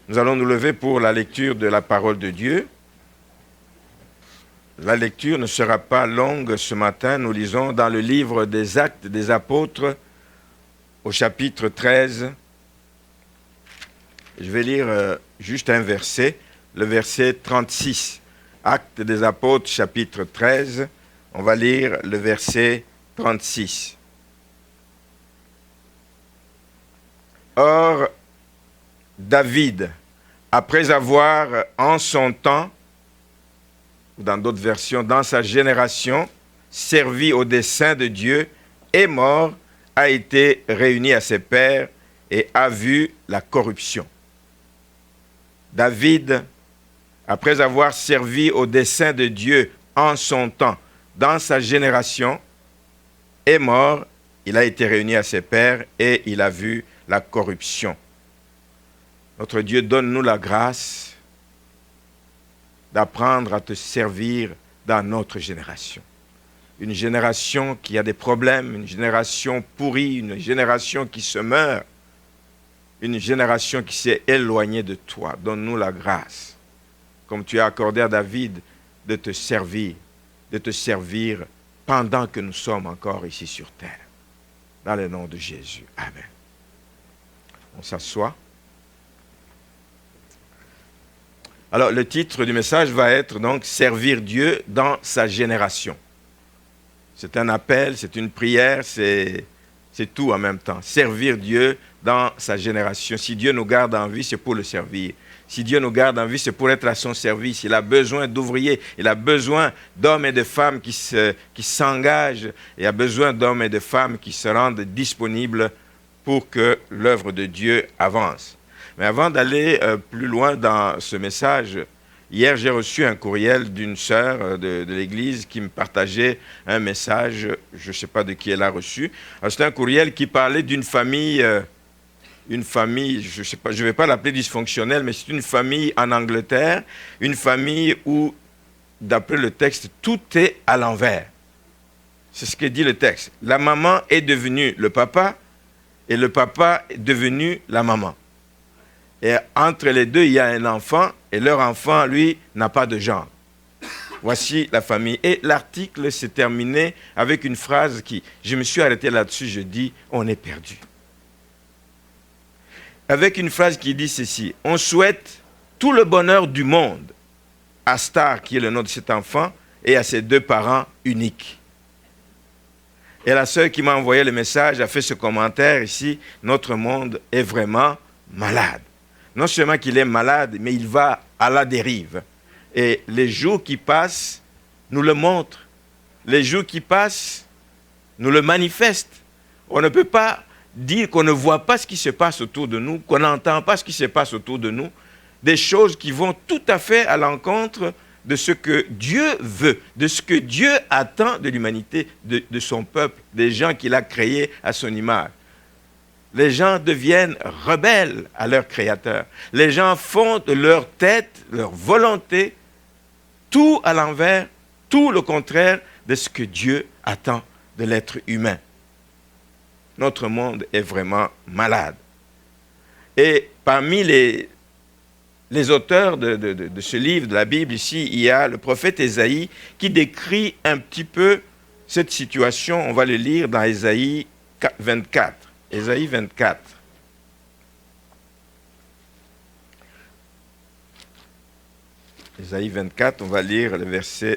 Nous allons nous lever pour la lecture de la parole de Dieu. La lecture ne sera pas longue ce matin. Nous lisons dans le livre des Actes des Apôtres au chapitre 13. Je vais lire juste un verset, le verset 36. Actes des Apôtres, chapitre 13. On va lire le verset 36. Or, David, après avoir en son temps, ou dans d'autres versions, dans sa génération, servi au dessein de Dieu, est mort, a été réuni à ses pairs et a vu la corruption. David, après avoir servi au dessein de Dieu en son temps, dans sa génération, est mort, il a été réuni à ses pairs et il a vu la corruption. Notre Dieu, donne-nous la grâce d'apprendre à te servir dans notre génération. Une génération qui a des problèmes, une génération pourrie, une génération qui se meurt, une génération qui s'est éloignée de toi. Donne-nous la grâce, comme tu as accordé à David, de te servir pendant que nous sommes encore ici sur terre. Dans le nom de Jésus. Amen. On s'assoit. Alors, le titre du message va être donc « Servir Dieu dans sa génération ». C'est un appel, c'est une prière, c'est tout en même temps. Servir Dieu dans sa génération. Si Dieu nous garde en vie, c'est pour le servir. Si Dieu nous garde en vie, c'est pour être à son service. Il a besoin d'ouvriers, il a besoin d'hommes et de femmes qui s'engagent. Il a besoin d'hommes et de femmes qui se rendent disponibles pour que l'œuvre de Dieu avance. Mais avant d'aller plus loin dans ce message, hier j'ai reçu un courriel d'une sœur de l'église qui me partageait un message, je ne sais pas de qui elle a reçu. C'était un courriel qui parlait d'une famille, je ne vais pas l'appeler dysfonctionnelle, mais c'est une famille en Angleterre, une famille où, d'après le texte, tout est à l'envers. C'est ce que dit le texte. La maman est devenue le papa et le papa est devenu la maman. Et entre les deux, il y a un enfant, et leur enfant, lui, n'a pas de genre. Voici la famille. Et l'article s'est terminé avec une phrase qui, je me suis arrêté là-dessus, je dis, on est perdu. Avec une phrase qui dit ceci, on souhaite tout le bonheur du monde à Star, qui est le nom de cet enfant, et à ses deux parents uniques. Et la sœur qui m'a envoyé le message a fait ce commentaire ici, notre monde est vraiment malade. Non seulement qu'il est malade, mais il va à la dérive. Et les jours qui passent nous le montrent. Les jours qui passent nous le manifestent. On ne peut pas dire qu'on ne voit pas ce qui se passe autour de nous, qu'on n'entend pas ce qui se passe autour de nous. Des choses qui vont tout à fait à l'encontre de ce que Dieu veut, de ce que Dieu attend de l'humanité, de son peuple, des gens qu'il a créés à son image. Les gens deviennent rebelles à leur Créateur. Les gens font de leur tête, leur volonté, tout à l'envers, tout le contraire de ce que Dieu attend de l'être humain. Notre monde est vraiment malade. Et parmi les auteurs de ce livre, de la Bible, ici, il y a le prophète Ésaïe qui décrit un petit peu cette situation. On va le lire dans Ésaïe 24. Ésaïe 24. Ésaïe 24, on va lire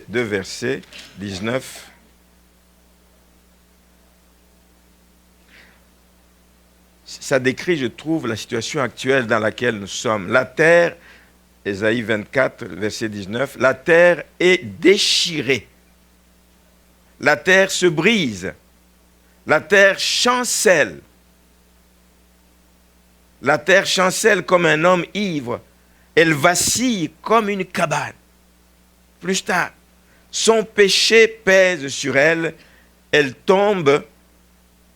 deux versets, 19. Ça décrit, je trouve, la situation actuelle dans laquelle nous sommes. La terre, Ésaïe 24, verset 19, la terre est déchirée. La terre se brise. La terre chancelle. La terre chancelle comme un homme ivre. Elle vacille comme une cabane. Plus tard, son péché pèse sur elle. Elle tombe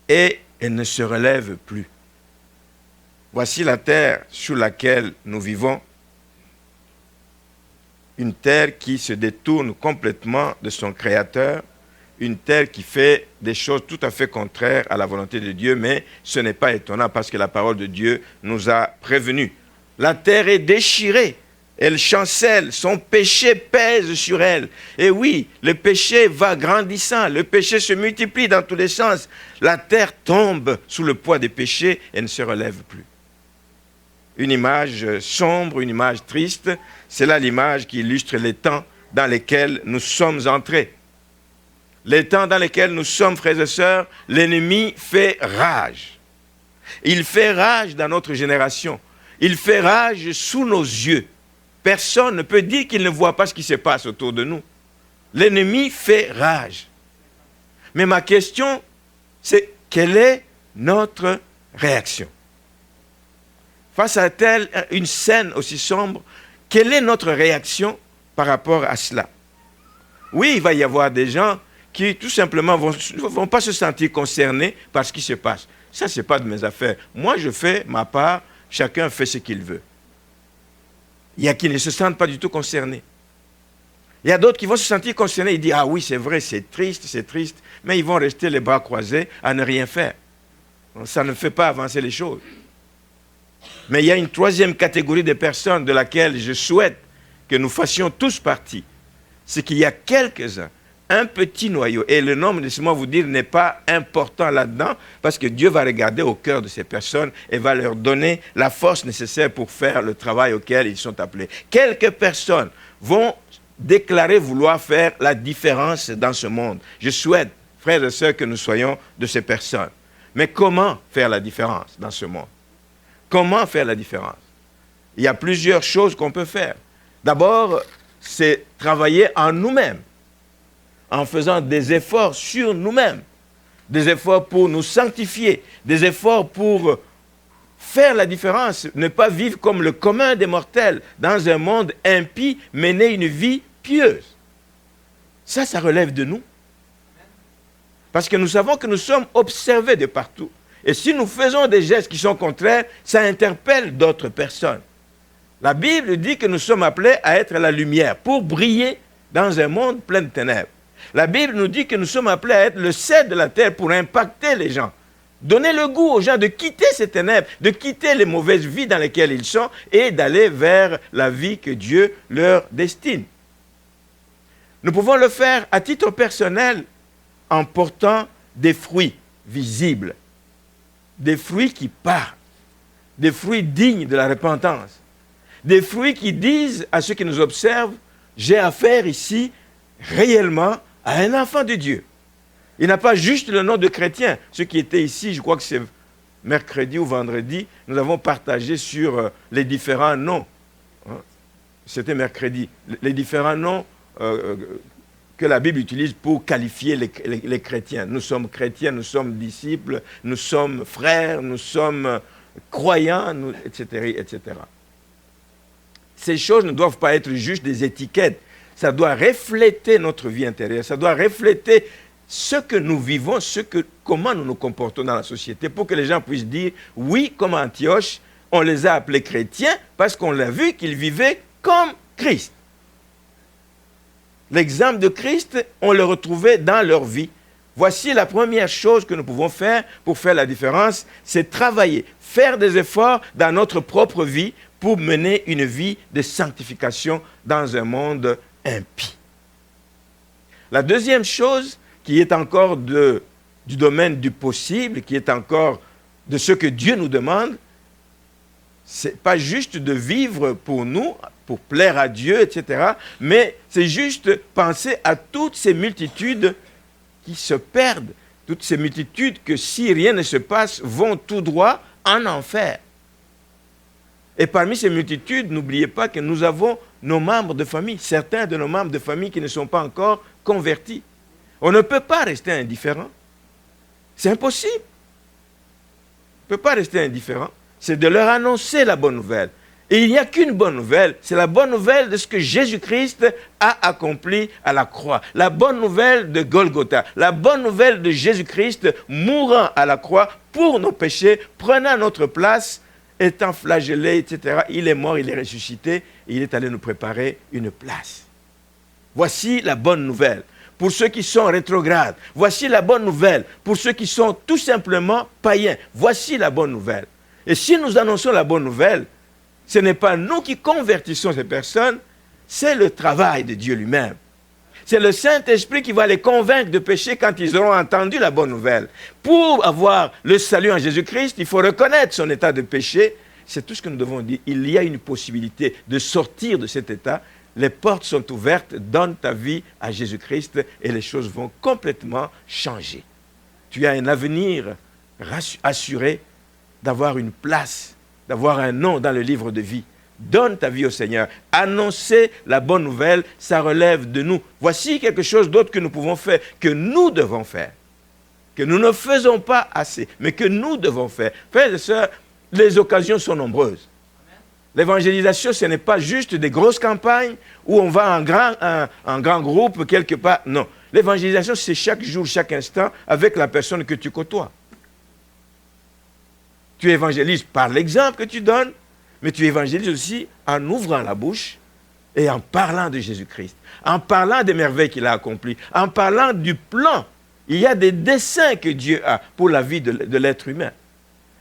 et elle ne se relève plus. Voici la terre sur laquelle nous vivons. Une terre qui se détourne complètement de son Créateur. Une terre qui fait des choses tout à fait contraires à la volonté de Dieu, mais ce n'est pas étonnant parce que la parole de Dieu nous a prévenus. La terre est déchirée. Elle chancelle, son péché pèse sur elle. Et oui, le péché va grandissant, le péché se multiplie dans tous les sens. La terre tombe sous le poids des péchés et ne se relève plus. Une image sombre, une image triste, c'est là l'image qui illustre les temps dans lesquels nous sommes entrés. Les temps dans lesquels nous sommes, frères et sœurs, l'ennemi fait rage. Il fait rage dans notre génération. Il fait rage sous nos yeux. Personne ne peut dire qu'il ne voit pas ce qui se passe autour de nous. L'ennemi fait rage. Mais ma question, c'est quelle est notre réaction? Face à une scène aussi sombre, quelle est notre réaction par rapport à cela? Oui, il va y avoir des gens qui tout simplement ne vont pas se sentir concernés par ce qui se passe. Ça, ce n'est pas de mes affaires. Moi, je fais ma part, chacun fait ce qu'il veut. Il y a qui ne se sentent pas du tout concernés. Il y a d'autres qui vont se sentir concernés. Ils disent, ah oui, c'est vrai, c'est triste, mais ils vont rester les bras croisés à ne rien faire. Ça ne fait pas avancer les choses. Mais il y a une troisième catégorie de personnes de laquelle je souhaite que nous fassions tous partie. C'est qu'il y a quelques-uns, un petit noyau, et le nombre, laissez-moi vous dire, n'est pas important là-dedans, parce que Dieu va regarder au cœur de ces personnes et va leur donner la force nécessaire pour faire le travail auquel ils sont appelés. Quelques personnes vont déclarer vouloir faire la différence dans ce monde. Je souhaite, frères et sœurs, que nous soyons de ces personnes. Mais comment faire la différence dans ce monde? Comment faire la différence? Il y a plusieurs choses qu'on peut faire. D'abord, c'est travailler en nous-mêmes, en faisant des efforts sur nous-mêmes, des efforts pour nous sanctifier, des efforts pour faire la différence, ne pas vivre comme le commun des mortels dans un monde impie, mener une vie pieuse. Ça relève de nous. Parce que nous savons que nous sommes observés de partout. Et si nous faisons des gestes qui sont contraires, ça interpelle d'autres personnes. La Bible dit que nous sommes appelés à être la lumière pour briller dans un monde plein de ténèbres. La Bible nous dit que nous sommes appelés à être le sel de la terre pour impacter les gens. Donner le goût aux gens de quitter ces ténèbres, de quitter les mauvaises vies dans lesquelles ils sont et d'aller vers la vie que Dieu leur destine. Nous pouvons le faire à titre personnel en portant des fruits visibles, des fruits qui parlent, des fruits dignes de la repentance, des fruits qui disent à ceux qui nous observent, j'ai affaire ici réellement à un enfant de Dieu. Il n'a pas juste le nom de chrétien. Ceux qui étaient ici, je crois que c'est mercredi ou vendredi, nous avons partagé sur les différents noms. C'était mercredi. Les différents noms que la Bible utilise pour qualifier les chrétiens. Nous sommes chrétiens, nous sommes disciples, nous sommes frères, nous sommes croyants, etc., etc. Ces choses ne doivent pas être juste des étiquettes. Ça doit refléter notre vie intérieure. Ça doit refléter ce que nous vivons, comment nous nous comportons dans la société, pour que les gens puissent dire, oui, comme Antioche, on les a appelés chrétiens parce qu'on l'a vu qu'ils vivaient comme Christ. L'exemple de Christ, on le retrouvait dans leur vie. Voici la première chose que nous pouvons faire pour faire la différence, c'est travailler, faire des efforts dans notre propre vie pour mener une vie de sanctification dans un monde impie. La deuxième chose, qui est encore du domaine du possible, qui est encore de ce que Dieu nous demande, c'est pas juste de vivre pour nous, pour plaire à Dieu, etc., mais c'est juste penser à toutes ces multitudes qui se perdent, toutes ces multitudes que si rien ne se passe, vont tout droit en enfer. Et parmi ces multitudes, n'oubliez pas que nous avons nos membres de famille, certains de nos membres de famille qui ne sont pas encore convertis. On ne peut pas rester indifférent. C'est impossible. On ne peut pas rester indifférent. C'est de leur annoncer la bonne nouvelle. Et il n'y a qu'une bonne nouvelle, c'est la bonne nouvelle de ce que Jésus-Christ a accompli à la croix. La bonne nouvelle de Golgotha, la bonne nouvelle de Jésus-Christ mourant à la croix pour nos péchés, prenant notre place, étant flagellé, etc. Il est mort, il est ressuscité, et il est allé nous préparer une place. Voici la bonne nouvelle. Pour ceux qui sont rétrogrades, voici la bonne nouvelle. Pour ceux qui sont tout simplement païens, voici la bonne nouvelle. Et si nous annonçons la bonne nouvelle, Ce n'est pas nous qui convertissons ces personnes, c'est le travail de Dieu lui-même. C'est le Saint-Esprit qui va les convaincre de péché quand ils auront entendu la bonne nouvelle. Pour avoir le salut en Jésus-Christ, il faut reconnaître son état de péché. C'est tout ce que nous devons dire. Il y a une possibilité de sortir de cet état. Les portes sont ouvertes, donne ta vie à Jésus-Christ et les choses vont complètement changer. Tu as un avenir assuré d'avoir une place, d'avoir un nom dans le livre de vie. Donne ta vie au Seigneur. Annoncer la bonne nouvelle, ça relève de nous. Voici quelque chose d'autre que nous pouvons faire, que nous devons faire. Que nous ne faisons pas assez, mais que nous devons faire. Frères et sœurs, les occasions sont nombreuses. L'évangélisation, ce n'est pas juste des grosses campagnes où on va en grand groupe quelque part. Non. L'évangélisation, c'est chaque jour, chaque instant, avec la personne que tu côtoies. Tu évangélises par l'exemple que tu donnes, mais tu évangélises aussi en ouvrant la bouche et en parlant de Jésus-Christ, en parlant des merveilles qu'il a accomplies, en parlant du plan. Il y a des desseins que Dieu a pour la vie de l'être humain.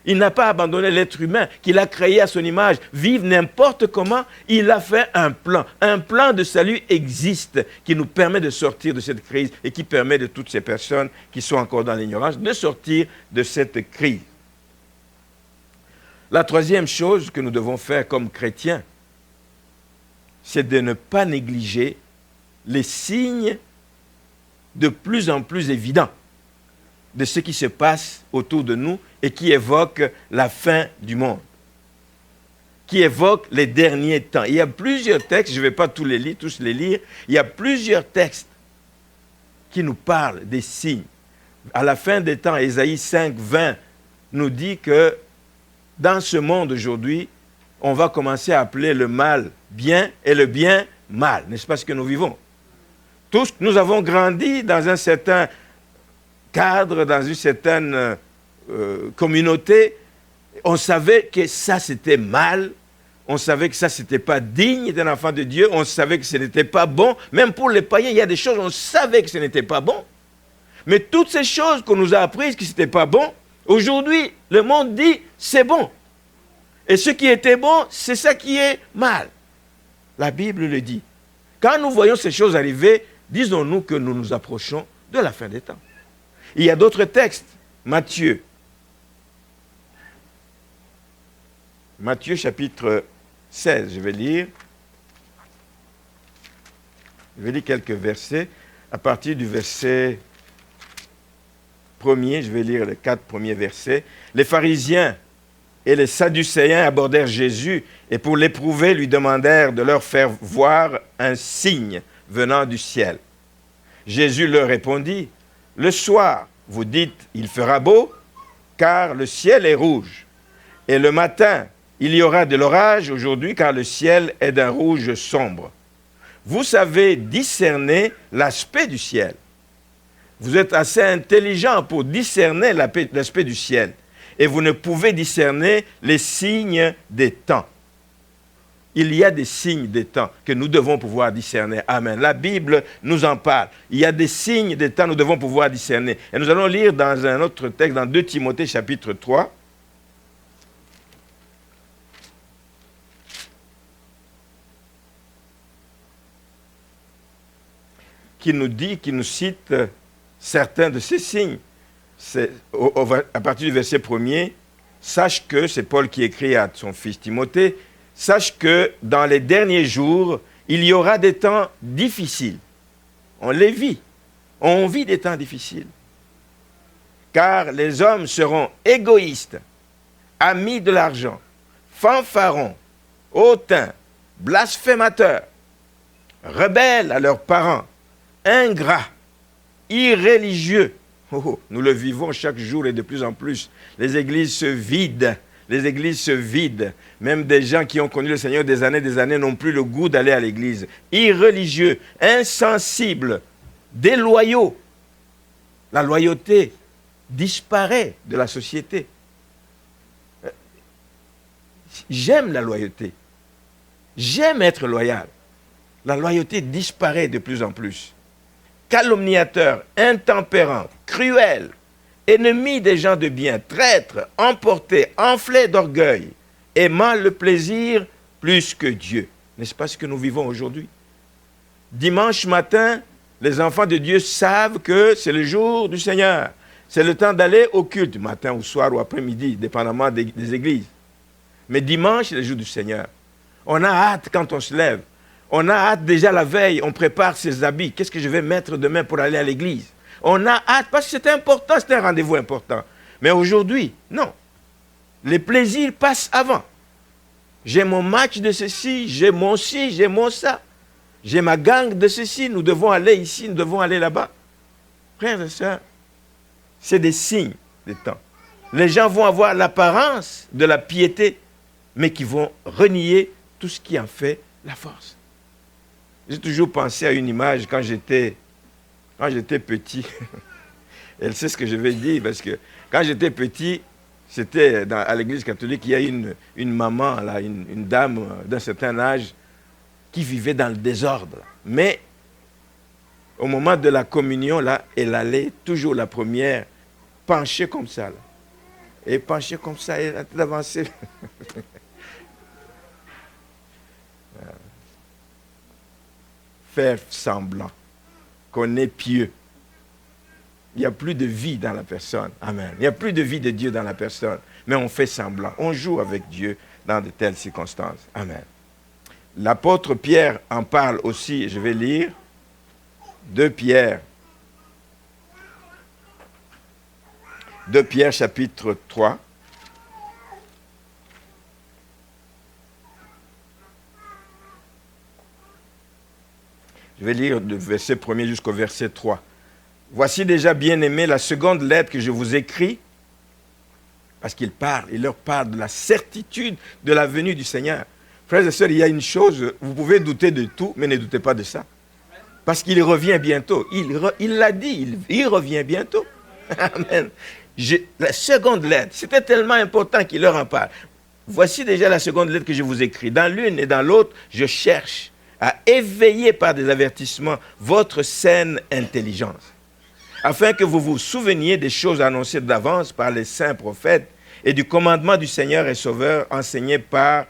Il n'a pas abandonné l'être humain qu'il a créé à son image. Vivre n'importe comment, il a fait un plan. Un plan de salut existe qui nous permet de sortir de cette crise et qui permet de toutes ces personnes qui sont encore dans l'ignorance de sortir de cette crise. La troisième chose que nous devons faire comme chrétiens, c'est de ne pas négliger les signes de plus en plus évidents de ce qui se passe autour de nous et qui évoquent la fin du monde, qui évoquent les derniers temps. Il y a plusieurs textes, je ne vais pas tous les lire, il y a plusieurs textes qui nous parlent des signes. À la fin des temps, Ésaïe 5, 20 nous dit que dans ce monde aujourd'hui, on va commencer à appeler le mal bien et le bien mal. N'est-ce pas ce que nous vivons? Tous, nous avons grandi dans un certain cadre, dans une certaine communauté. On savait que ça, c'était mal. On savait que ça, c'était pas digne d'un enfant de Dieu. On savait que ce n'était pas bon. Même pour les païens, il y a des choses, on savait que ce n'était pas bon. Mais toutes ces choses qu'on nous a apprises que ce n'était pas bon, aujourd'hui, le monde dit, c'est bon. Et ce qui était bon, c'est ça qui est mal. La Bible le dit. Quand nous voyons ces choses arriver, disons-nous que nous nous approchons de la fin des temps. Il y a d'autres textes. Matthieu chapitre 16, je vais lire. Je vais lire quelques versets. À partir du verset 1er, je vais lire les 4 premiers versets. Les pharisiens et les sadducéens abordèrent Jésus et pour l'éprouver, lui demandèrent de leur faire voir un signe venant du ciel. Jésus leur répondit, « Le soir, vous dites, il fera beau, car le ciel est rouge. Et le matin, il y aura de l'orage aujourd'hui, car le ciel est d'un rouge sombre. Vous savez discerner l'aspect du ciel. Vous êtes assez intelligent pour discerner l'aspect du ciel. Et vous ne pouvez discerner les signes des temps. » Il y a des signes des temps que nous devons pouvoir discerner. Amen. La Bible nous en parle. Il y a des signes des temps que nous devons pouvoir discerner. Et nous allons lire dans un autre texte, dans 2 Timothée chapitre 3. Qui nous cite certains de ces signes. À partir du verset 1er, sache que, c'est Paul qui écrit à son fils Timothée, sache que dans les derniers jours, il y aura des temps difficiles. On les vit. On vit des temps difficiles. Car les hommes seront égoïstes, amis de l'argent, fanfarons, hautains, blasphémateurs, rebelles à leurs parents, ingrats, irréligieux. Nous le vivons chaque jour et de plus en plus. Les églises se vident. Les églises se vident. Même des gens qui ont connu le Seigneur des années n'ont plus le goût d'aller à l'église. Irréligieux, insensibles, déloyaux. La loyauté disparaît de la société. J'aime la loyauté. J'aime être loyal. La loyauté disparaît de plus en plus. Calomniateurs, intempérants, cruels, ennemis des gens de bien, traîtres, emportés, enflés d'orgueil, aimant le plaisir plus que Dieu. N'est-ce pas ce que nous vivons aujourd'hui? Dimanche matin, les enfants de Dieu savent que c'est le jour du Seigneur. C'est le temps d'aller au culte, matin ou soir ou après-midi, dépendamment des églises. Mais dimanche, c'est le jour du Seigneur. On a hâte quand on se lève. On a hâte déjà la veille, on prépare ses habits. Qu'est-ce que je vais mettre demain pour aller à l'église? On a hâte parce que c'est important, c'est un rendez-vous important. Mais aujourd'hui, non. Les plaisirs passent avant. J'ai mon match de ceci, j'ai mon ci, j'ai mon ça. J'ai ma gang de ceci, nous devons aller ici, nous devons aller là-bas. Frères et sœurs, c'est des signes des temps. Les gens vont avoir l'apparence de la piété, mais qui vont renier tout ce qui en fait la force. J'ai toujours pensé à une image quand j'étais petit. Elle sait ce que je vais dire, parce que quand j'étais petit, c'était à l'église catholique, il y a une maman, là, une dame d'un certain âge, qui vivait dans le désordre. Mais au moment de la communion, là, elle allait toujours la première, pencher comme ça. Là. Et pencher comme ça, elle a avancé. Faire semblant qu'on est pieux. Il n'y a plus de vie dans la personne. Amen. Il n'y a plus de vie de Dieu dans la personne. Mais on fait semblant. On joue avec Dieu dans de telles circonstances. Amen. L'apôtre Pierre en parle aussi. Je vais lire 2 Pierre. 2 Pierre chapitre 3. Je vais lire du verset 1er jusqu'au verset 3. Voici déjà, bien-aimés, la seconde lettre que je vous écris, parce qu'il leur parle de la certitude de la venue du Seigneur. Frères et sœurs, il y a une chose, vous pouvez douter de tout, mais ne doutez pas de ça. Parce qu'il revient bientôt. Il l'a dit, il revient bientôt. Amen. La seconde lettre, c'était tellement important qu'il leur en parle. Voici déjà la seconde lettre que je vous écris. Dans l'une et dans l'autre, je cherche à éveiller par des avertissements votre saine intelligence, afin que vous vous souveniez des choses annoncées d'avance par les saints prophètes et du commandement du Seigneur et Sauveur enseigné par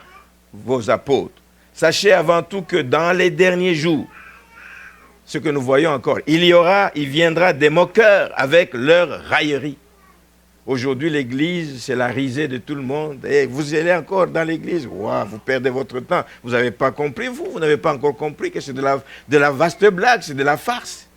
vos apôtres. Sachez avant tout que dans les derniers jours, ce que nous voyons encore, il viendra des moqueurs avec leur raillerie. Aujourd'hui, l'église, c'est la risée de tout le monde. Et vous allez encore dans l'église, wow, vous perdez votre temps. Vous n'avez pas compris, vous n'avez pas encore compris que c'est de la vaste blague, c'est de la farce.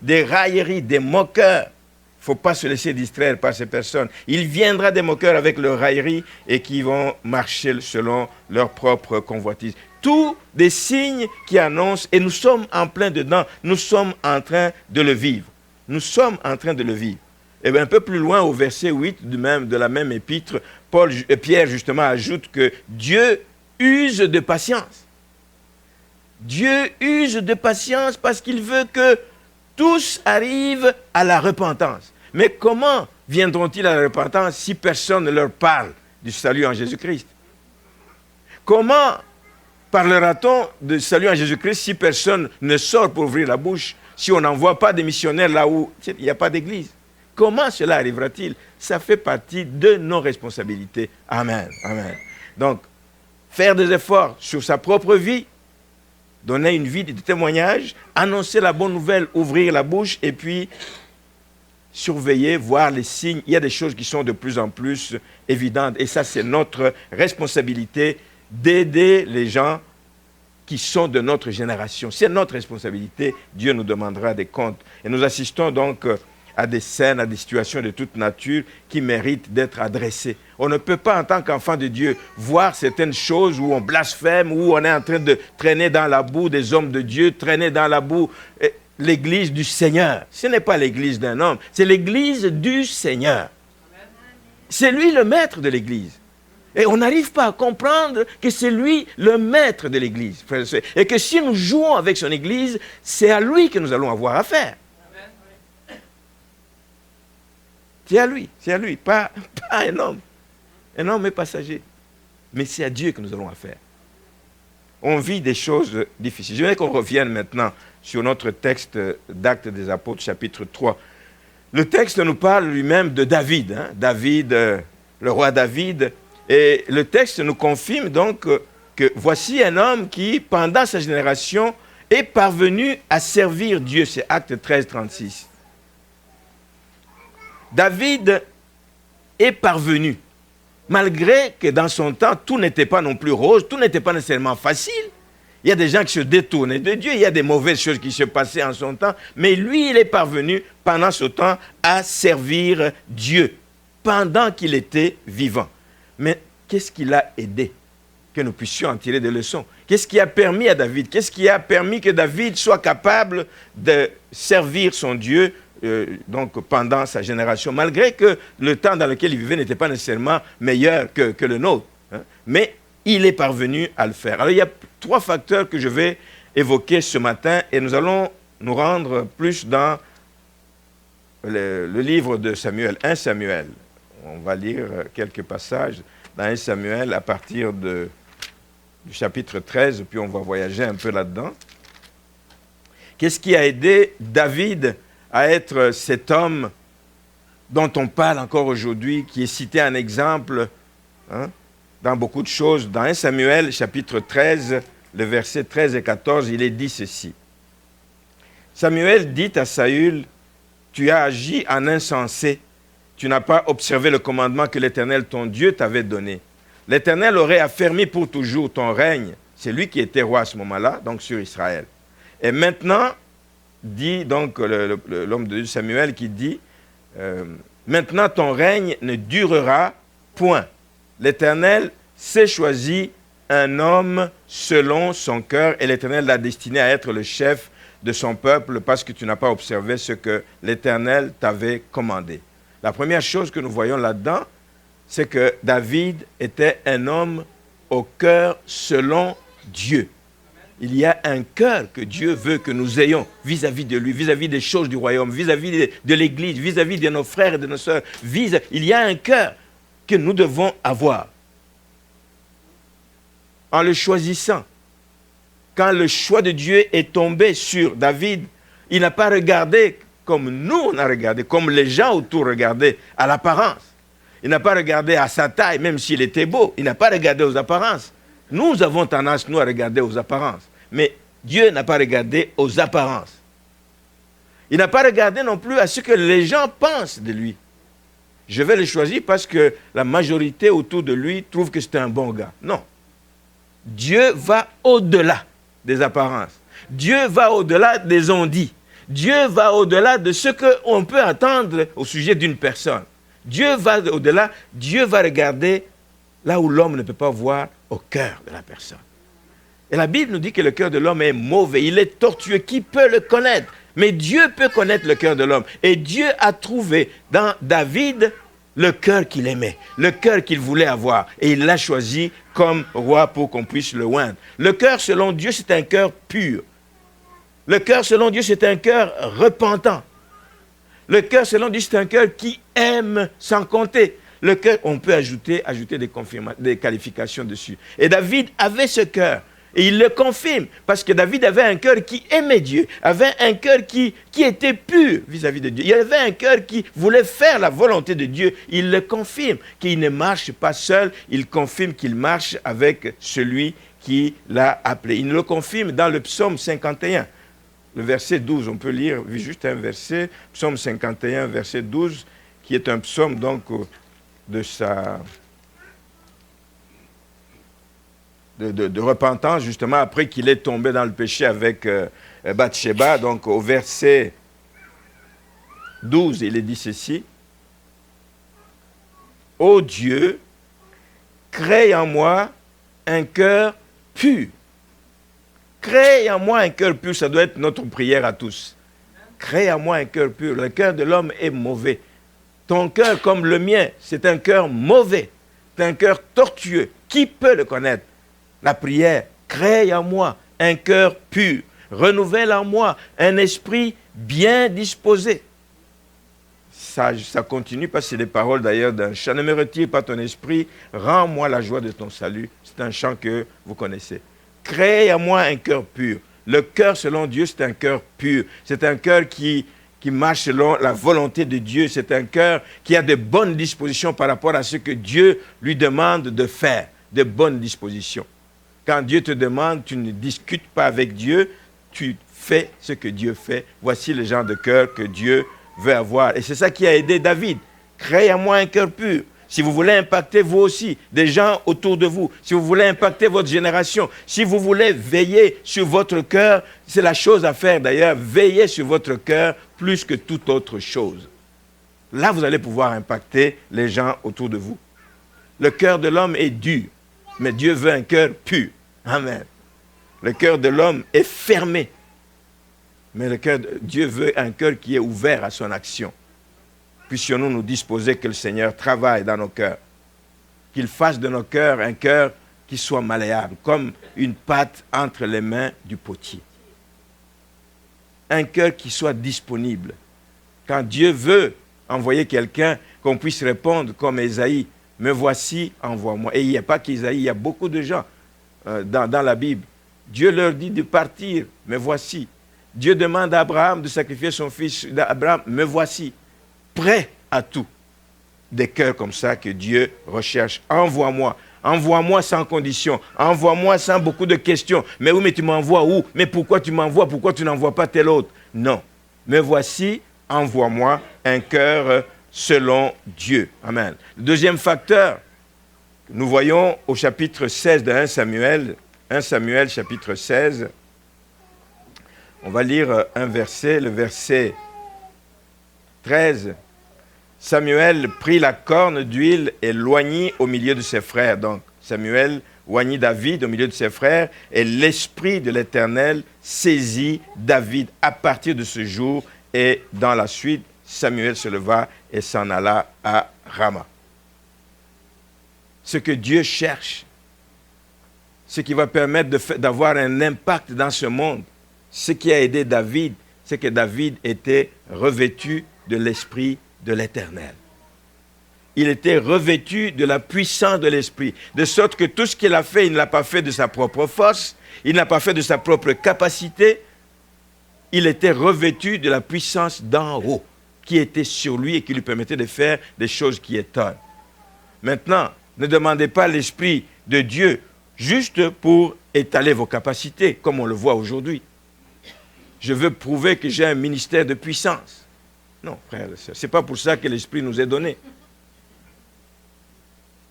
Des railleries, des moqueurs. Il ne faut pas se laisser distraire par ces personnes. Il viendra des moqueurs avec leur raillerie et qui vont marcher selon leur propre convoitise. Tous des signes qui annoncent, et nous sommes en plein dedans, nous sommes en train de le vivre. Nous sommes en train de le vivre. Et bien, un peu plus loin, au verset 8 de la même épître, Pierre justement ajoute que Dieu use de patience. Dieu use de patience parce qu'il veut que tous arrivent à la repentance. Mais comment viendront-ils à la repentance si personne ne leur parle du salut en Jésus-Christ? Comment parlera-t-on du salut en Jésus-Christ si personne ne sort pour ouvrir la bouche, si on n'envoie pas des missionnaires là où il n'y a pas d'église? Comment cela arrivera-t-il? Ça fait partie de nos responsabilités. Amen. Amen. Donc, faire des efforts sur sa propre vie, donner une vie de témoignage, annoncer la bonne nouvelle, ouvrir la bouche et puis surveiller, voir les signes. Il y a des choses qui sont de plus en plus évidentes et ça, c'est notre responsabilité d'aider les gens qui sont de notre génération. C'est notre responsabilité. Dieu nous demandera des comptes. Et nous assistons donc à des scènes, à des situations de toute nature qui méritent d'être adressées. On ne peut pas, en tant qu'enfant de Dieu, voir certaines choses où on blasphème, où on est en train de traîner dans la boue des hommes de Dieu, traîner dans la boue l'église du Seigneur. Ce n'est pas l'église d'un homme, c'est l'église du Seigneur. C'est lui le maître de l'église. Et on n'arrive pas à comprendre que c'est lui le maître de l'église. Et que si nous jouons avec son église, c'est à lui que nous allons avoir affaire. C'est à lui, pas un homme. Un homme est passager. Mais c'est à Dieu que nous allons affaire. On vit des choses difficiles. Je voudrais qu'on revienne maintenant sur notre texte d'Actes des Apôtres, chapitre 3. Le texte nous parle lui-même de David. David, le roi David, Et le texte nous confirme donc que voici un homme qui, pendant sa génération, est parvenu à servir Dieu. C'est Acte 13, 36. David est parvenu, malgré que dans son temps, tout n'était pas non plus rose, tout n'était pas nécessairement facile. Il y a des gens qui se détournaient de Dieu, il y a des mauvaises choses qui se passaient en son temps, mais lui, il est parvenu pendant ce temps à servir Dieu, pendant qu'il était vivant. Mais qu'est-ce qui l'a aidé? Que nous puissions en tirer des leçons. Qu'est-ce qui a permis à David? Qu'est-ce qui a permis que David soit capable de servir son Dieu donc pendant sa génération, malgré que le temps dans lequel il vivait n'était pas nécessairement meilleur que le nôtre. Hein? Mais il est parvenu à le faire. Alors il y a 3 facteurs que je vais évoquer ce matin et nous allons nous rendre plus dans le livre de Samuel, 1 Samuel. On va lire quelques passages dans 1 Samuel à partir du chapitre 13, puis on va voyager un peu là-dedans. Qu'est-ce qui a aidé David à être cet homme dont on parle encore aujourd'hui, qui est cité en exemple dans beaucoup de choses? Dans 1 Samuel, chapitre 13, le verset 13 et 14, il est dit ceci. Samuel dit à Saül, « Tu as agi en insensé, tu n'as pas observé le commandement que l'Éternel, ton Dieu, t'avait donné. L'Éternel aurait affermi pour toujours ton règne. » C'est lui qui était roi à ce moment-là, donc sur Israël. Et maintenant, dit donc l'homme de Dieu Samuel qui dit, maintenant ton règne ne durera point. L'Éternel s'est choisi un homme selon son cœur et l'Éternel l'a destiné à être le chef de son peuple parce que tu n'as pas observé ce que l'Éternel t'avait commandé. La première chose que nous voyons là-dedans, c'est que David était un homme au cœur selon Dieu. Il y a un cœur que Dieu veut que nous ayons vis-à-vis de lui, vis-à-vis des choses du royaume, vis-à-vis de l'Église, vis-à-vis de nos frères et de nos sœurs. Il y a un cœur que nous devons avoir. En le choisissant, quand le choix de Dieu est tombé sur David, il n'a pas regardé comme nous on a regardé, comme les gens autour regardaient à l'apparence. Il n'a pas regardé à sa taille, même s'il était beau. Il n'a pas regardé aux apparences. Nous avons tendance, nous, à regarder aux apparences. Mais Dieu n'a pas regardé aux apparences. Il n'a pas regardé non plus à ce que les gens pensent de lui. Je vais le choisir parce que la majorité autour de lui trouve que c'est un bon gars. Non. Dieu va au-delà des apparences. Dieu va au-delà des on-dit. Dieu va au-delà de ce qu'on peut attendre au sujet d'une personne. Dieu va au-delà. Dieu va regarder là où l'homme ne peut pas voir au cœur de la personne. Et la Bible nous dit que le cœur de l'homme est mauvais, il est tortueux. Qui peut le connaître? Mais Dieu peut connaître le cœur de l'homme. Et Dieu a trouvé dans David le cœur qu'il aimait, le cœur qu'il voulait avoir. Et il l'a choisi comme roi pour qu'on puisse le oindre. Le cœur selon Dieu, c'est un cœur pur. Le cœur selon Dieu, c'est un cœur repentant. Le cœur selon Dieu, c'est un cœur qui aime sans compter. Le cœur, on peut ajouter des qualifications dessus. Et David avait ce cœur. Et il le confirme, parce que David avait un cœur qui aimait Dieu, avait un cœur qui était pur vis-à-vis de Dieu. Il avait un cœur qui voulait faire la volonté de Dieu. Il le confirme, qu'il ne marche pas seul, il confirme qu'il marche avec celui qui l'a appelé. Il le confirme dans le psaume 51. Le verset 12, on peut lire juste un verset, psaume 51, verset 12, qui est un psaume donc de repentance, justement, après qu'il est tombé dans le péché avec Bathsheba. Donc au verset 12, il est dit ceci. « Ô Dieu, crée en moi un cœur pur. » Crée en moi un cœur pur, ça doit être notre prière à tous. Crée en moi un cœur pur. Le cœur de l'homme est mauvais. Ton cœur, comme le mien, c'est un cœur mauvais. C'est un cœur tortueux. Qui peut le connaître? La prière, crée en moi un cœur pur. Renouvelle en moi un esprit bien disposé. Ça continue, parce que c'est des paroles d'ailleurs d'un chant. Ne me retire pas ton esprit, rends-moi la joie de ton salut. C'est un chant que vous connaissez. Crée en moi un cœur pur. Le cœur selon Dieu, c'est un cœur pur. C'est un cœur qui qui marche selon la volonté de Dieu. C'est un cœur qui a de bonnes dispositions par rapport à ce que Dieu lui demande de faire. De bonnes dispositions. Quand Dieu te demande, tu ne discutes pas avec Dieu, tu fais ce que Dieu fait. Voici le genre de cœur que Dieu veut avoir. Et c'est ça qui a aidé David. Créez à moi un cœur pur. Si vous voulez impacter vous aussi, des gens autour de vous, si vous voulez impacter votre génération, si vous voulez veiller sur votre cœur, c'est la chose à faire d'ailleurs, veillez sur votre cœur plus que toute autre chose. Là, vous allez pouvoir impacter les gens autour de vous. Le cœur de l'homme est dur, mais Dieu veut un cœur pur. Amen. Le cœur de l'homme est fermé, mais Dieu veut un cœur qui est ouvert à son action. Puissions-nous nous disposer que le Seigneur travaille dans nos cœurs, qu'il fasse de nos cœurs un cœur qui soit malléable, comme une pâte entre les mains du potier. Un cœur qui soit disponible. Quand Dieu veut envoyer quelqu'un, qu'on puisse répondre comme Ésaïe, « Me voici, envoie-moi ». Et il n'y a pas qu'Ésaïe, il y a beaucoup de gens dans la Bible. Dieu leur dit de partir, « Me voici ». Dieu demande à Abraham de sacrifier son fils. Abraham, « Me voici ». Prêt à tout. Des cœurs comme ça que Dieu recherche. Envoie-moi. Envoie-moi sans condition. Envoie-moi sans beaucoup de questions. Mais oui, mais tu m'envoies où? Mais pourquoi tu m'envoies? Pourquoi tu n'envoies pas tel autre? Non. Me voici, envoie-moi un cœur selon Dieu. Amen. Le deuxième facteur, nous voyons au chapitre 16 de 1 Samuel. 1 Samuel, chapitre 16. On va lire un verset, le verset 13. Samuel prit la corne d'huile et l'oignit au milieu de ses frères. Donc, Samuel oignit David au milieu de ses frères et l'Esprit de l'Éternel saisit David à partir de ce jour. Et dans la suite, Samuel se leva et s'en alla à Rama. Ce que Dieu cherche, ce qui va permettre d'avoir un impact dans ce monde, ce qui a aidé David, c'est que David était revêtu de l'Esprit de l'Éternel. Il était revêtu de la puissance de l'Esprit, de sorte que tout ce qu'il a fait, il ne l'a pas fait de sa propre force, il n'a pas fait de sa propre capacité, il était revêtu de la puissance d'en haut, qui était sur lui et qui lui permettait de faire des choses qui étonnent. Maintenant, ne demandez pas l'Esprit de Dieu juste pour étaler vos capacités, comme on le voit aujourd'hui. Je veux prouver que j'ai un ministère de puissance. Non, frère et sœur, ce n'est pas pour ça que l'Esprit nous est donné.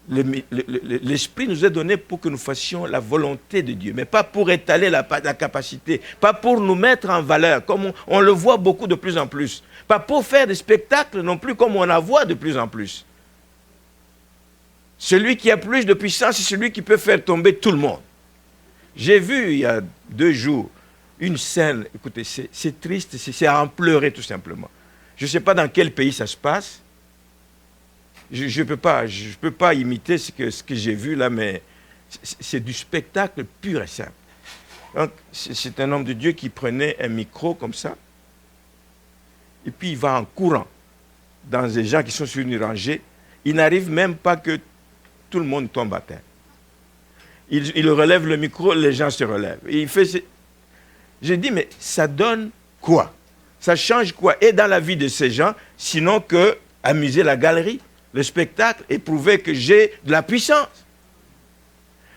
L'Esprit nous est donné pour que nous fassions la volonté de Dieu, mais pas pour étaler la capacité, pas pour nous mettre en valeur, comme on le voit beaucoup de plus en plus. Pas pour faire des spectacles non plus, comme on en voit de plus en plus. Celui qui a plus de puissance, c'est celui qui peut faire tomber tout le monde. J'ai vu il y a 2 jours une scène, écoutez, c'est triste, c'est à en pleurer tout simplement. Je ne sais pas dans quel pays ça se passe. Je peux pas imiter ce que j'ai vu là, mais c'est du spectacle pur et simple. Donc, c'est un homme de Dieu qui prenait un micro comme ça, et puis il va en courant dans des gens qui sont sur une rangée. Il n'arrive même pas que tout le monde tombe à terre. Il relève le micro, les gens se relèvent. Et il fait... J'ai dit, mais ça donne quoi? Ça change quoi? Et dans la vie de ces gens, sinon que amuser la galerie, le spectacle, et prouver que j'ai de la puissance.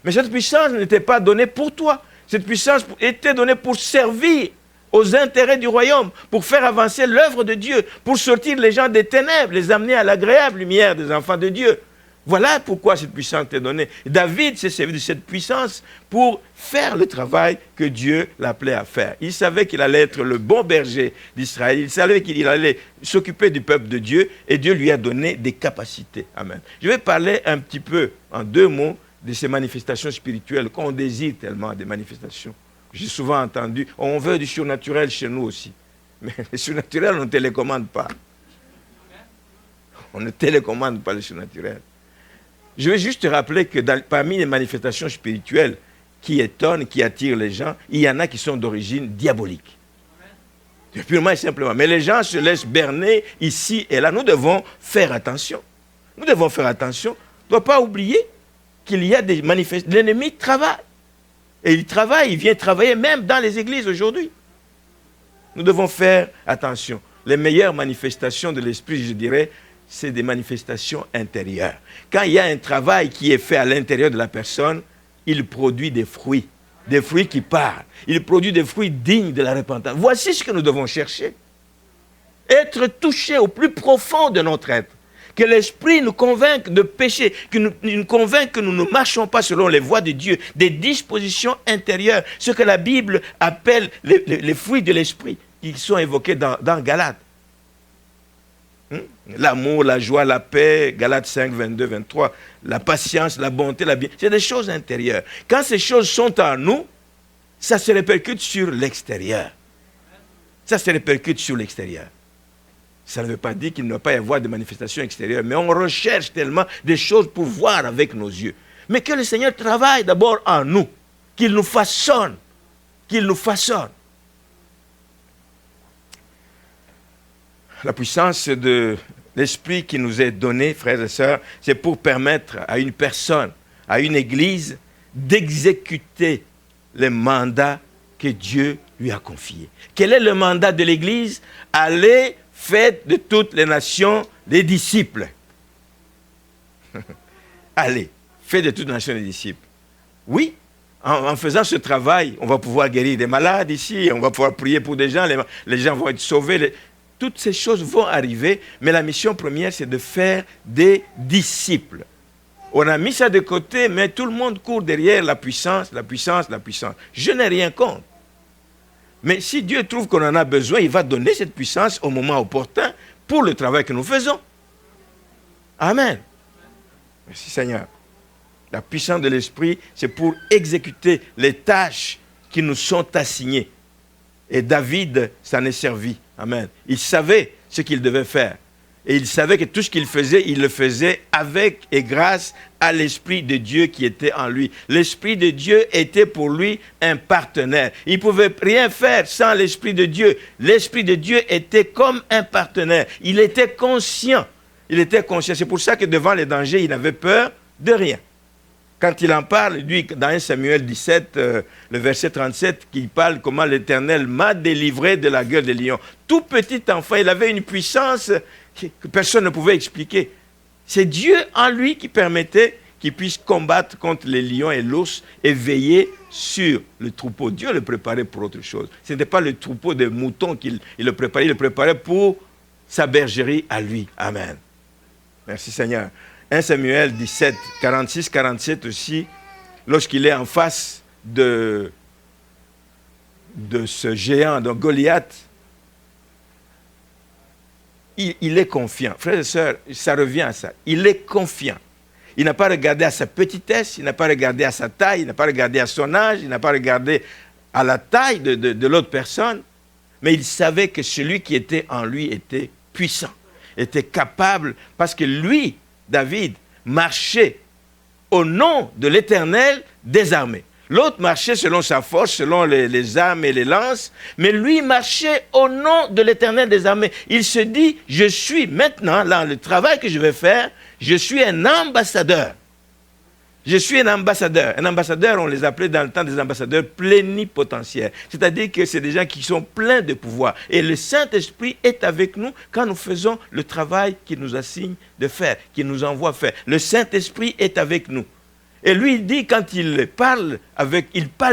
Mais cette puissance n'était pas donnée pour toi. Cette puissance était donnée pour servir aux intérêts du royaume, pour faire avancer l'œuvre de Dieu, pour sortir les gens des ténèbres, les amener à l'agréable lumière des enfants de Dieu. Voilà pourquoi cette puissance est donnée. David s'est servi de cette puissance pour faire le travail que Dieu l'appelait à faire. Il savait qu'il allait être le bon berger d'Israël. Il savait qu'il allait s'occuper du peuple de Dieu et Dieu lui a donné des capacités. Amen. Je vais parler un petit peu, en 2 mots, de ces manifestations spirituelles qu'on désire tellement, des manifestations. J'ai souvent entendu, on veut du surnaturel chez nous aussi. Mais le surnaturel, on ne télécommande pas. On ne télécommande pas le surnaturel. Je vais juste te rappeler que parmi les manifestations spirituelles qui étonnent, qui attirent les gens, il y en a qui sont d'origine diabolique. Purement et simplement. Mais les gens se laissent berner ici et là. Nous devons faire attention. Nous devons faire attention. On ne doit pas oublier qu'il y a des manifestations. L'ennemi travaille. Et il travaille, il vient travailler même dans les églises aujourd'hui. Nous devons faire attention. Les meilleures manifestations de l'esprit, je dirais, c'est des manifestations intérieures. Quand il y a un travail qui est fait à l'intérieur de la personne, il produit des fruits qui parlent. Il produit des fruits dignes de la repentance. Voici ce que nous devons chercher. Être touché au plus profond de notre être. Que l'Esprit nous convainque de péché, qu'il nous convainque que nous ne marchons pas selon les voies de Dieu, des dispositions intérieures, ce que la Bible appelle les fruits de l'Esprit, qui sont évoqués dans Galates. L'amour, la joie, la paix, Galates 5, 22, 23, la patience, la bonté, la bienveillance, c'est des choses intérieures. Quand ces choses sont en nous, ça se répercute sur l'extérieur. Ça se répercute sur l'extérieur. Ça ne veut pas dire qu'il ne doit pas y avoir de manifestations extérieures, mais on recherche tellement des choses pour voir avec nos yeux. Mais que le Seigneur travaille d'abord en nous, qu'il nous façonne, qu'il nous façonne. La puissance de l'Esprit qui nous est donnée, frères et sœurs, c'est pour permettre à une personne, à une église, d'exécuter les mandats que Dieu lui a confiés. Quel est le mandat de l'église? Aller faire de toutes les nations des disciples. Allez, faites de toutes les nations des disciples. Oui, en faisant ce travail, on va pouvoir guérir des malades ici, on va pouvoir prier pour des gens, les gens vont être sauvés. Toutes ces choses vont arriver, mais la mission première, c'est de faire des disciples. On a mis ça de côté, mais tout le monde court derrière la puissance, la puissance, la puissance. Je n'ai rien contre. Mais si Dieu trouve qu'on en a besoin, il va donner cette puissance au moment opportun pour le travail que nous faisons. Amen. Merci Seigneur. La puissance de l'Esprit, c'est pour exécuter les tâches qui nous sont assignées. Et David s'en est servi. Amen. Il savait ce qu'il devait faire. Et il savait que tout ce qu'il faisait, il le faisait avec et grâce à l'Esprit de Dieu qui était en lui. L'Esprit de Dieu était pour lui un partenaire. Il ne pouvait rien faire sans l'Esprit de Dieu. L'Esprit de Dieu était comme un partenaire. Il était conscient. Il était conscient. C'est pour ça que devant les dangers, il n'avait peur de rien. Quand il en parle, lui, dans 1 Samuel 17, le verset 37, qui parle comment l'Éternel m'a délivré de la gueule des lions. Tout petit enfant, il avait une puissance que personne ne pouvait expliquer. C'est Dieu en lui qui permettait qu'il puisse combattre contre les lions et l'ours et veiller sur le troupeau. Dieu le préparait pour autre chose. Ce n'était pas le troupeau de moutons qu'il le préparait pour sa bergerie à lui. Amen. Merci Seigneur. 1 Samuel 17, 46, 47 aussi, lorsqu'il est en face de ce géant, de Goliath, il est confiant. Frères et sœurs, ça revient à ça. Il est confiant. Il n'a pas regardé à sa petitesse, il n'a pas regardé à sa taille, il n'a pas regardé à son âge, il n'a pas regardé à la taille de l'autre personne, mais il savait que celui qui était en lui était puissant, était capable, parce que lui, David, marchait au nom de l'Éternel des armées. L'autre marchait selon sa force, selon les armes et les lances, mais lui marchait au nom de l'Éternel des armées. Il se dit, je suis maintenant, dans le travail que je vais faire, je suis un ambassadeur. Je suis un ambassadeur. Un ambassadeur, on les appelait dans le temps des ambassadeurs plénipotentiaires. C'est-à-dire que c'est des gens qui sont pleins de pouvoir. Et le Saint-Esprit est avec nous quand nous faisons le travail qu'il nous assigne de faire, qu'il nous envoie faire. Le Saint-Esprit est avec nous. Et lui, il dit, quand il parle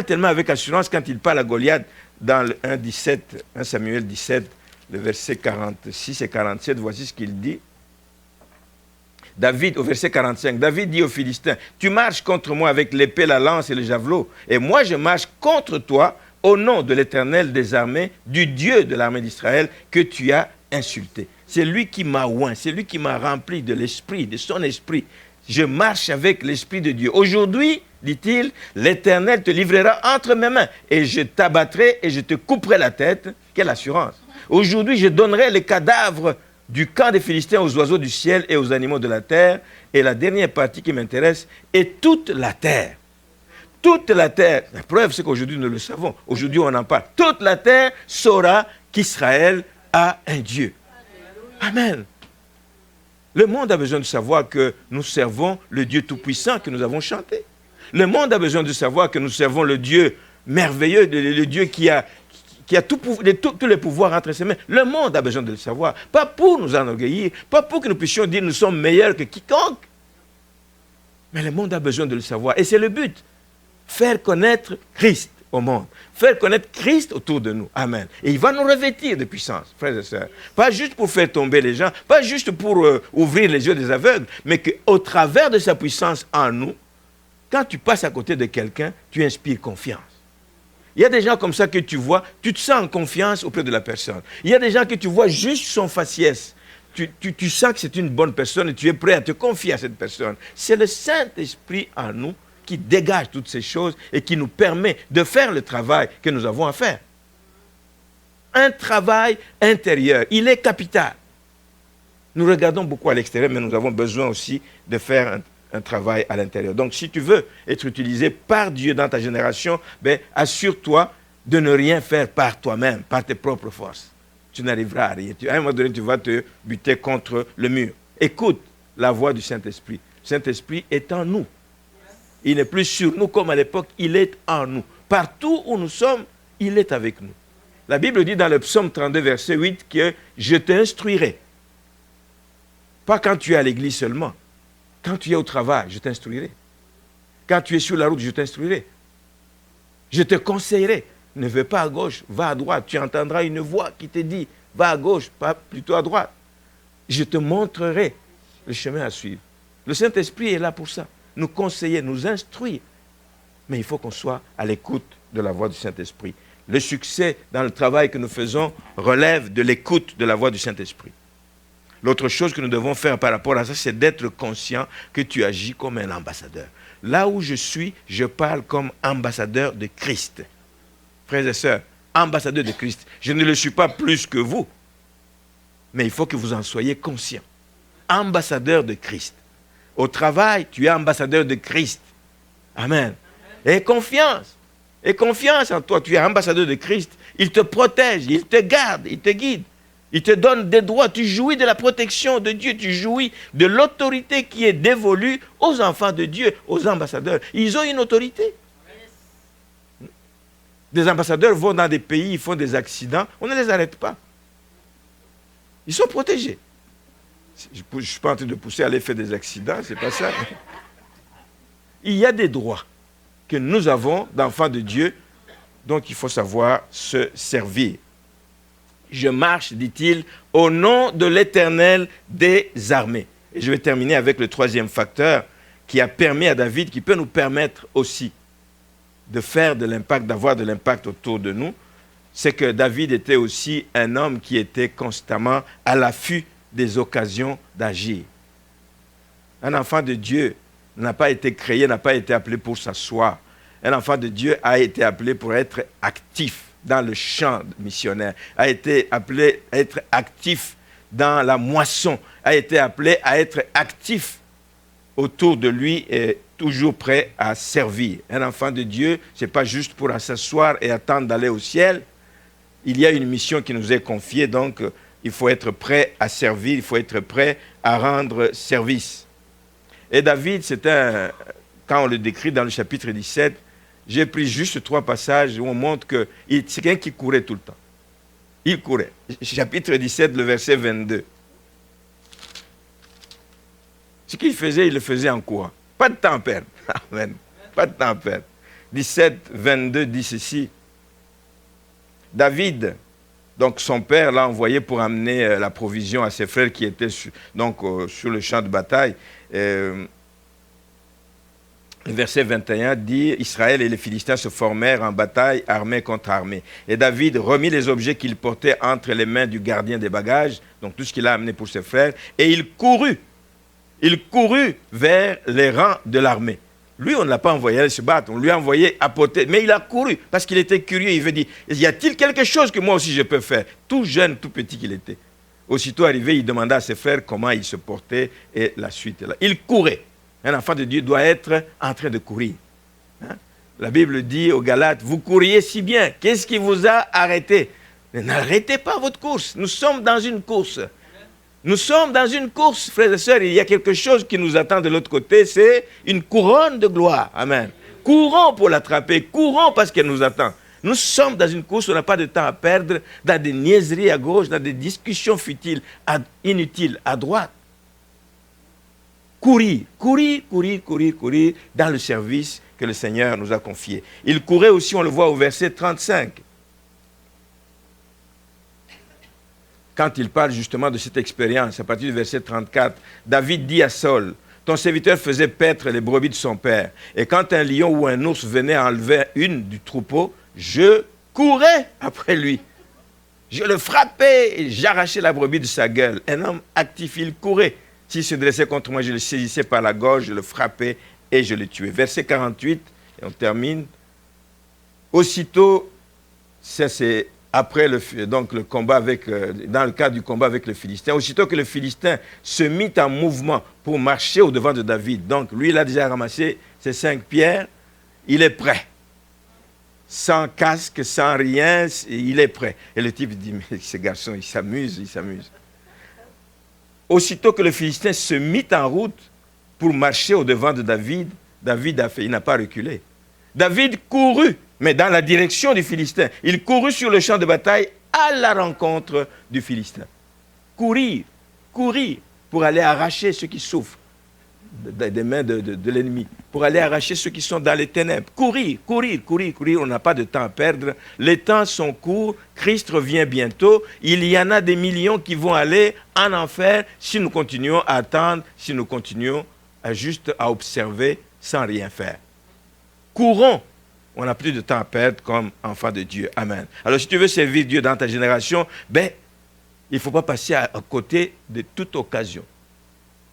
tellement avec assurance, quand il parle à Goliath, dans le 1 Samuel 17, le verset 46 et 47, voici ce qu'il dit. David, au verset 45, David dit aux Philistins, « Tu marches contre moi avec l'épée, la lance et le javelot, et moi je marche contre toi au nom de l'Éternel des armées, du Dieu de l'armée d'Israël, que tu as insulté. » C'est lui qui m'a oint, c'est lui qui m'a rempli de l'esprit, de son esprit. Je marche avec l'Esprit de Dieu. Aujourd'hui, dit-il, l'Éternel te livrera entre mes mains, et je t'abattrai et je te couperai la tête. Quelle assurance! Aujourd'hui, je donnerai les cadavres du camp des Philistins aux oiseaux du ciel et aux animaux de la terre. Et la dernière partie qui m'intéresse est toute la terre. Toute la terre, la preuve c'est qu'aujourd'hui nous le savons, aujourd'hui on en parle. Toute la terre saura qu'Israël a un Dieu. Amen. Le monde a besoin de savoir que nous servons le Dieu Tout-Puissant que nous avons chanté. Le monde a besoin de savoir que nous servons le Dieu merveilleux, le Dieu qui a qui a tous les pouvoirs entre ses mains. Le monde a besoin de le savoir. Pas pour nous enorgueillir, pas pour que nous puissions dire nous sommes meilleurs que quiconque. Mais le monde a besoin de le savoir. Et c'est le but. Faire connaître Christ au monde. Faire connaître Christ autour de nous. Amen. Et il va nous revêtir de puissance, frères et sœurs. Pas juste pour faire tomber les gens, pas juste pour ouvrir les yeux des aveugles, mais qu'au travers de sa puissance en nous, quand tu passes à côté de quelqu'un, tu inspires confiance. Il y a des gens comme ça que tu vois, tu te sens en confiance auprès de la personne. Il y a des gens que tu vois juste son faciès. Tu sens que c'est une bonne personne et tu es prêt à te confier à cette personne. C'est le Saint-Esprit en nous qui dégage toutes ces choses et qui nous permet de faire le travail que nous avons à faire. Un travail intérieur, il est capital. Nous regardons beaucoup à l'extérieur, mais nous avons besoin aussi de faire un travail à l'intérieur. Donc, si tu veux être utilisé par Dieu dans ta génération, ben, assure-toi de ne rien faire par toi-même, par tes propres forces. Tu n'arriveras à rien. À un moment donné, tu vas te buter contre le mur. Écoute la voix du Saint-Esprit. Le Saint-Esprit est en nous. Il n'est plus sur nous comme à l'époque, il est en nous. Partout où nous sommes, il est avec nous. La Bible dit dans le psaume 32, verset 8, que je t'instruirai. Pas quand tu es à l'église seulement. Quand tu es au travail, je t'instruirai. Quand tu es sur la route, je t'instruirai. Je te conseillerai. Ne va pas à gauche, va à droite. Tu entendras une voix qui te dit, va à gauche, pas plutôt à droite. Je te montrerai le chemin à suivre. Le Saint-Esprit est là pour ça. Nous conseiller, nous instruire. Mais il faut qu'on soit à l'écoute de la voix du Saint-Esprit. Le succès dans le travail que nous faisons relève de l'écoute de la voix du Saint-Esprit. L'autre chose que nous devons faire par rapport à ça, c'est d'être conscient que tu agis comme un ambassadeur. Là où je suis, je parle comme ambassadeur de Christ. Frères et sœurs, ambassadeur de Christ. Je ne le suis pas plus que vous, mais il faut que vous en soyez conscients. Ambassadeur de Christ. Au travail, tu es ambassadeur de Christ. Amen. Et confiance. Et confiance en toi. Tu es ambassadeur de Christ. Il te protège, il te garde, il te guide. Il te donne des droits. Tu jouis de la protection de Dieu. Tu jouis de l'autorité qui est dévolue aux enfants de Dieu, aux ambassadeurs. Ils ont une autorité. Des ambassadeurs vont dans des pays, ils font des accidents. On ne les arrête pas. Ils sont protégés. Je ne suis pas en train de pousser à aller faire des accidents, c'est pas ça. Il y a des droits que nous avons d'enfants de Dieu, donc il faut savoir se servir. Je marche, dit-il, au nom de l'Éternel des armées. Et je vais terminer avec le troisième facteur qui a permis à David, qui peut nous permettre aussi de faire de l'impact, d'avoir de l'impact autour de nous. C'est que David était aussi un homme qui était constamment à l'affût des occasions d'agir. Un enfant de Dieu n'a pas été créé, n'a pas été appelé pour s'asseoir. Un enfant de Dieu a été appelé pour être actif dans le champ missionnaire, a été appelé à être actif dans la moisson, a été appelé à être actif autour de lui et toujours prêt à servir. Un enfant de Dieu, ce n'est pas juste pour s'asseoir et attendre d'aller au ciel. Il y a une mission qui nous est confiée, donc il faut être prêt à servir, il faut être prêt à rendre service. Et David, quand on le décrit dans le chapitre 17, j'ai pris juste 3 passages où on montre que c'est quelqu'un qui courait tout le temps. Il courait. Chapitre 17, le verset 22. Ce qu'il faisait, il le faisait en courant. Pas de temps à perdre. Amen. Pas de temps à perdre. 17, 22 dit ceci. David, donc son père l'a envoyé pour amener la provision à ses frères qui étaient sur le champ de bataille. Le verset 21 dit « Israël et les Philistins se formèrent en bataille, armée contre armée. Et David remit les objets qu'il portait entre les mains du gardien des bagages, donc tout ce qu'il a amené pour ses frères, et il courut vers les rangs de l'armée. » Lui, on ne l'a pas envoyé aller se battre, on lui a envoyé apporter, mais il a couru parce qu'il était curieux. Il veut dire, y a-t-il quelque chose que moi aussi je peux faire? Tout jeune, tout petit qu'il était. Aussitôt arrivé, il demanda à ses frères comment il se portait et la suite est là. Il courait. Un enfant de Dieu doit être en train de courir. Hein? La Bible dit aux Galates, vous couriez si bien, qu'est-ce qui vous a arrêté? N'arrêtez pas votre course, nous sommes dans une course. Nous sommes dans une course, frères et sœurs, il y a quelque chose qui nous attend de l'autre côté, c'est une couronne de gloire. Amen. Courons pour l'attraper, courons parce qu'elle nous attend. Nous sommes dans une course où on n'a pas de temps à perdre dans des niaiseries à gauche, dans des discussions futiles, inutiles à droite. Courir dans le service que le Seigneur nous a confié. Il courait aussi, on le voit au verset 35. Quand il parle justement de cette expérience, à partir du verset 34, David dit à Saül, « Ton serviteur faisait paître les brebis de son père, et quand un lion ou un ours venait enlever une du troupeau, je courais après lui. Je le frappais et j'arrachais la brebis de sa gueule. Un homme actif, il courait. S'il se dressait contre moi, je le saisissais par la gorge, je le frappais et je le tuais. » Verset 48, et on termine. Aussitôt, ça c'est après le combat dans le cadre du combat avec le Philistin, aussitôt que le Philistin se mit en mouvement pour marcher au-devant de David, donc lui il a déjà ramassé ses 5 pierres, il est prêt. Sans casque, sans rien, il est prêt. Et le type dit, mais ce garçon, il s'amuse. Aussitôt que le Philistin se mit en route pour marcher au-devant de David, il n'a pas reculé. David courut, mais dans la direction du Philistin. Il courut sur le champ de bataille à la rencontre du Philistin. Courir pour aller arracher ceux qui souffrent des mains de l'ennemi, pour aller arracher ceux qui sont dans les ténèbres. Courir, on n'a pas de temps à perdre. Les temps sont courts, Christ revient bientôt. Il y en a des millions qui vont aller en enfer si nous continuons à attendre, si nous continuons juste à observer sans rien faire. Courons, on n'a plus de temps à perdre comme enfants de Dieu. Amen. Alors si tu veux servir Dieu dans ta génération, il ne faut pas passer à côté de toute occasion.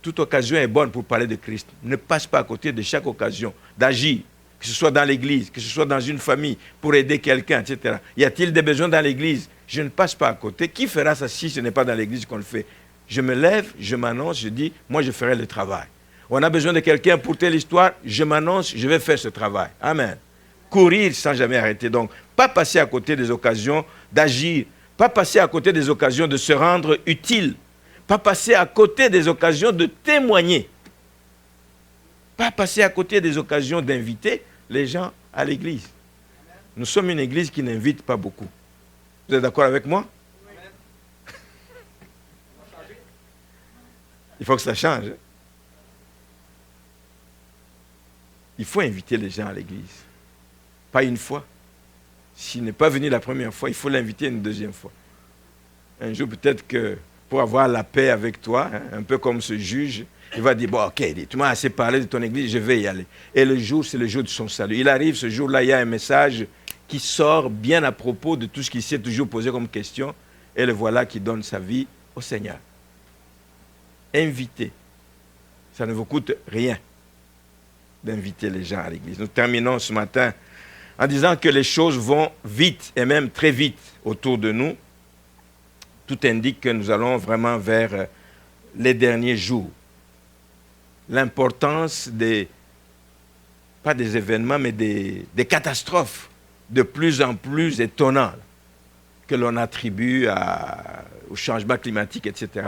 Toute occasion est bonne pour parler de Christ. Ne passe pas à côté de chaque occasion d'agir, que ce soit dans l'église, que ce soit dans une famille, pour aider quelqu'un, etc. Y a-t-il des besoins dans l'église? Je ne passe pas à côté. Qui fera ça si ce n'est pas dans l'église qu'on le fait? Je me lève, je m'annonce, je dis, moi je ferai le travail. On a besoin de quelqu'un pour telle histoire, je m'annonce, je vais faire ce travail. Amen. Courir sans jamais arrêter. Donc, pas passer à côté des occasions d'agir, pas passer à côté des occasions de se rendre utile, pas passer à côté des occasions de témoigner, pas passer à côté des occasions d'inviter les gens à l'église. Nous sommes une église qui n'invite pas beaucoup. Vous êtes d'accord avec moi? Il faut que ça change. Il faut inviter les gens à l'église. Pas une fois. S'il n'est pas venu la première fois, il faut l'inviter une deuxième fois. Un jour, peut-être que pour avoir la paix avec toi, un peu comme ce juge, il va dire, bon, ok, tu m'as assez parlé de ton église, je vais y aller. Et le jour, c'est le jour de son salut. Il arrive, ce jour-là, il y a un message qui sort bien à propos de tout ce qu'il s'est toujours posé comme question, et le voilà qui donne sa vie au Seigneur. Invitez. Ça ne vous coûte rien d'inviter les gens à l'église. Nous terminons ce matin en disant que les choses vont vite, et même très vite autour de nous. Tout indique que nous allons vraiment vers les derniers jours. L'importance pas des événements, mais des catastrophes de plus en plus étonnantes que l'on attribue au changement climatique, etc.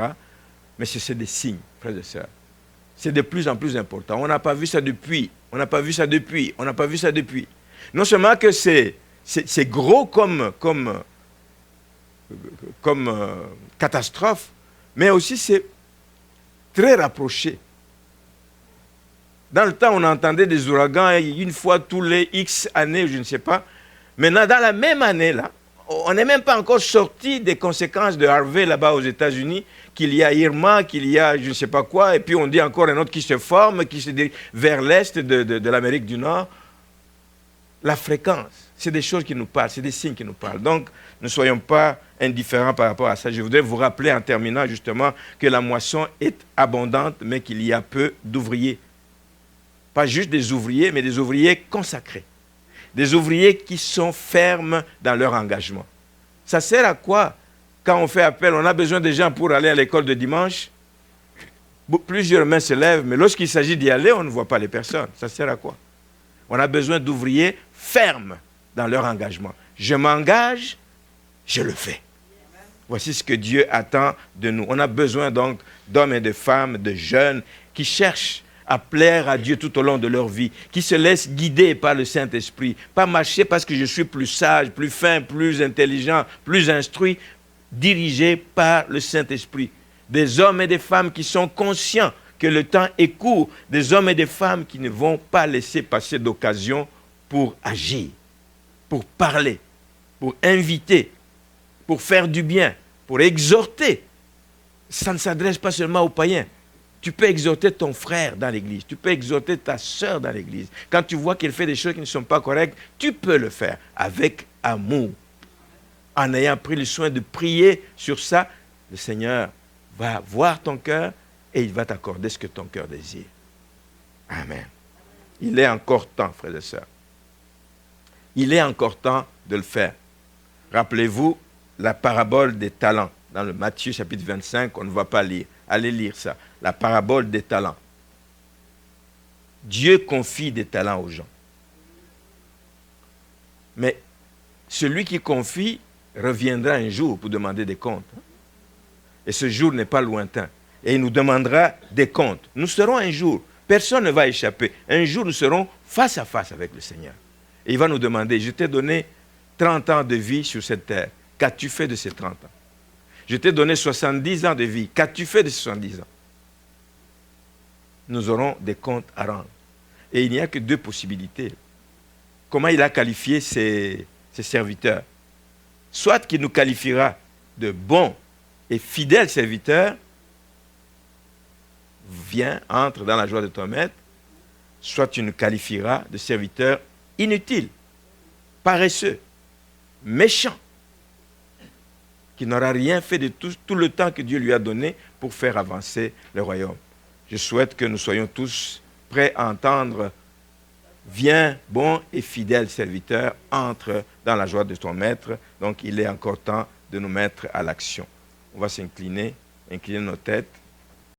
Mais c'est des signes, frères et sœurs. C'est de plus en plus important. On n'a pas vu ça depuis. Non seulement que c'est gros comme catastrophe, mais aussi c'est très rapproché. Dans le temps, on entendait des ouragans une fois tous les X années, je ne sais pas. Maintenant, dans la même année, là, on n'est même pas encore sorti des conséquences de Harvey là-bas aux États-Unis, qu'il y a Irma, qu'il y a je ne sais pas quoi, et puis on dit encore un autre qui se forme, qui se dirige vers l'est de l'Amérique du Nord. La fréquence, c'est des choses qui nous parlent, c'est des signes qui nous parlent. Donc, ne soyons pas indifférents par rapport à ça. Je voudrais vous rappeler en terminant justement que la moisson est abondante, mais qu'il y a peu d'ouvriers. Pas juste des ouvriers, mais des ouvriers consacrés. Des ouvriers qui sont fermes dans leur engagement. Ça sert à quoi quand on fait appel? On a besoin de gens pour aller à l'école de dimanche. Plusieurs mains se lèvent, mais lorsqu'il s'agit d'y aller, on ne voit pas les personnes. Ça sert à quoi? On a besoin d'ouvriers fermes dans leur engagement. Je m'engage, je le fais. Voici ce que Dieu attend de nous. On a besoin donc d'hommes et de femmes, de jeunes, qui cherchent à plaire à Dieu tout au long de leur vie, qui se laissent guider par le Saint-Esprit, pas marcher parce que je suis plus sage, plus fin, plus intelligent, plus instruit, dirigés par le Saint-Esprit. Des hommes et des femmes qui sont conscients que le temps est court, des hommes et des femmes qui ne vont pas laisser passer d'occasion pour agir, pour parler, pour inviter, pour faire du bien, pour exhorter. Ça ne s'adresse pas seulement aux païens. Tu peux exhorter ton frère dans l'église, tu peux exhorter ta sœur dans l'église. Quand tu vois qu'elle fait des choses qui ne sont pas correctes, tu peux le faire avec amour. En ayant pris le soin de prier sur ça, le Seigneur va voir ton cœur et il va t'accorder ce que ton cœur désire. Amen. Il est encore temps, frères et sœurs. Il est encore temps de le faire. Rappelez-vous la parabole des talents. Dans le Matthieu chapitre 25, on ne va pas lire. Allez lire ça. La parabole des talents. Dieu confie des talents aux gens. Mais celui qui confie reviendra un jour pour demander des comptes. Et ce jour n'est pas lointain. Et il nous demandera des comptes. Nous serons un jour, personne ne va échapper. Un jour, nous serons face à face avec le Seigneur. Et il va nous demander, je t'ai donné 30 ans de vie sur cette terre. Qu'as-tu fait de ces 30 ans? Je t'ai donné 70 ans de vie. Qu'as-tu fait de ces 70 ans? Nous aurons des comptes à rendre. Et il n'y a que deux possibilités. Comment il a qualifié ses serviteurs? Soit qu'il nous qualifiera de bons et fidèles serviteurs, viens, entre dans la joie de ton maître, soit tu nous qualifieras de serviteurs inutiles, paresseux, méchants, qui n'aura rien fait de tout le temps que Dieu lui a donné pour faire avancer le royaume. Je souhaite que nous soyons tous prêts à entendre « Viens, bon et fidèle serviteur, entre dans la joie de ton maître ». Donc il est encore temps de nous mettre à l'action. On va s'incliner, incliner nos têtes.